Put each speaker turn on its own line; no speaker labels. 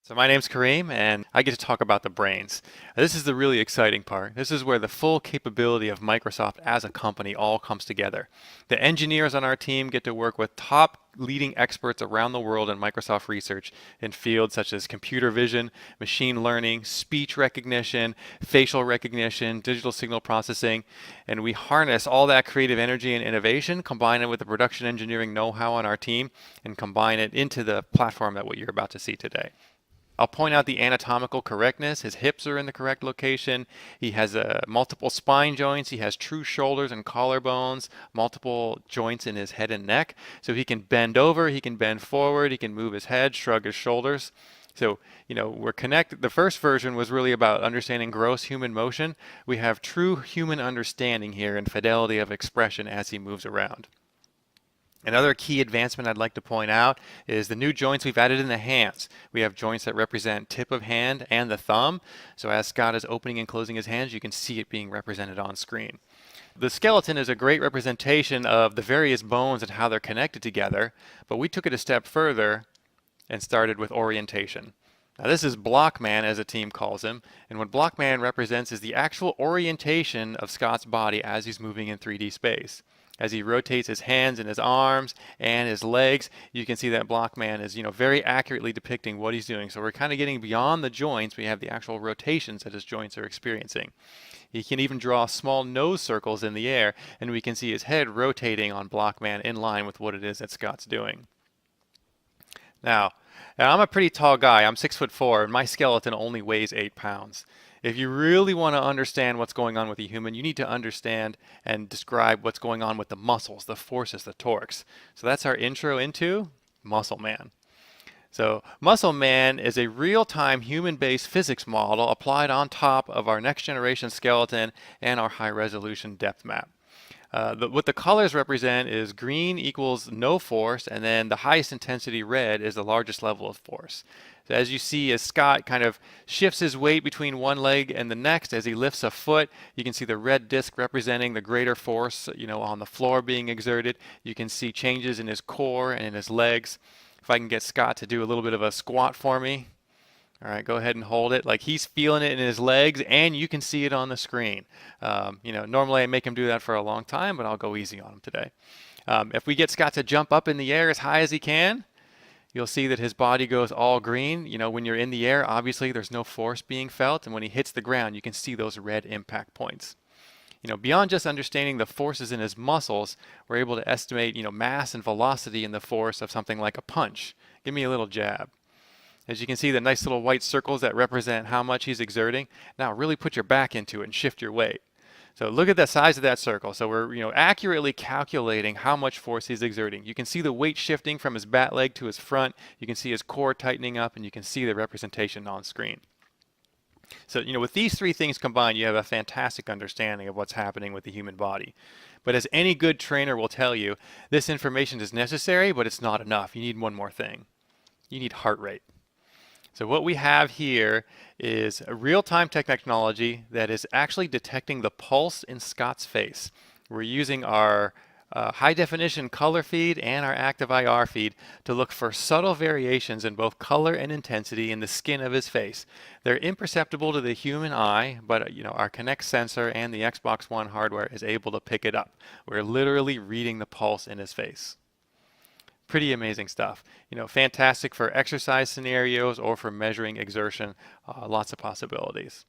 So my name's Kareem, and I get to talk about the brains. This is the really exciting part. This is where the full capability of Microsoft as a company all comes together. The engineers on our team get to work with top leading experts around the world in Microsoft research in fields such as computer vision, machine learning, speech recognition, facial recognition, digital signal processing, and we harness all that creative energy and innovation, combine it with the production engineering know-how on our team, and combine it into the platform that what you're about to see today. I'll point out the anatomical correctness. His hips are in the correct location. He has multiple spine joints. He has true shoulders and collarbones, multiple joints in his head and neck. So he can bend over, he can bend forward, he can move his head, shrug his shoulders. So, we're connected. The first version was really about understanding gross human motion. We have true human understanding here and fidelity of expression as he moves around. Another key advancement I'd like to point out is the new joints we've added in the hands. We have joints that represent tip of hand and the thumb. So as Scott is opening and closing his hands, you can see it being represented on screen. The skeleton is a great representation of the various bones and how they're connected together, but we took it a step further and started with orientation. Now this is Blockman, as a team calls him, and what Blockman represents is the actual orientation of Scott's body as he's moving in 3D space. As he rotates his hands and his arms and his legs, you can see that Blockman is, very accurately depicting what he's doing. So we're kind of getting beyond the joints. We have the actual rotations that his joints are experiencing. He can even draw small nose circles in the air, and we can see his head rotating on Blockman in line with what it is that Scott's doing. Now I'm a pretty tall guy. I'm 6'4", and my skeleton only weighs 8 pounds. If you really want to understand what's going on with a human, you need to understand and describe what's going on with the muscles, the forces, the torques. So that's our intro into Muscle Man. So Muscle Man is a real-time human-based physics model applied on top of our next generation skeleton and our high-resolution depth map. What the colors represent is green equals no force, and then the highest intensity red is the largest level of force. So as you see, as Scott kind of shifts his weight between one leg and the next, as he lifts a foot, you can see the red disc representing the greater force, on the floor being exerted. You can see changes in his core and in his legs. If I can get Scott to do a little bit of a squat for me. All right, go ahead and hold it. Like he's feeling it in his legs, and you can see it on the screen. Normally I make him do that for a long time, but I'll go easy on him today. If we get Scott to jump up in the air as high as he can, you'll see that his body goes all green. When you're in the air, obviously there's no force being felt, and when he hits the ground, you can see those red impact points. Beyond just understanding the forces in his muscles, we're able to estimate, mass and velocity in the force of something like a punch. Give me a little jab. As you can see, the nice little white circles that represent how much he's exerting. Now really put your back into it and shift your weight. So look at the size of that circle. So we're accurately calculating how much force he's exerting. You can see the weight shifting from his bat leg to his front. You can see his core tightening up, and you can see the representation on screen. So with these three things combined, you have a fantastic understanding of what's happening with the human body. But as any good trainer will tell you, this information is necessary, but it's not enough. You need one more thing. You need heart rate. So what we have here is a real-time technology that is actually detecting the pulse in Scott's face. We're using our high-definition color feed and our active IR feed to look for subtle variations in both color and intensity in the skin of his face. They're imperceptible to the human eye, but our Kinect sensor and the Xbox One hardware is able to pick it up. We're literally reading the pulse in his face. Pretty amazing stuff. Fantastic for exercise scenarios or for measuring exertion. Lots of possibilities.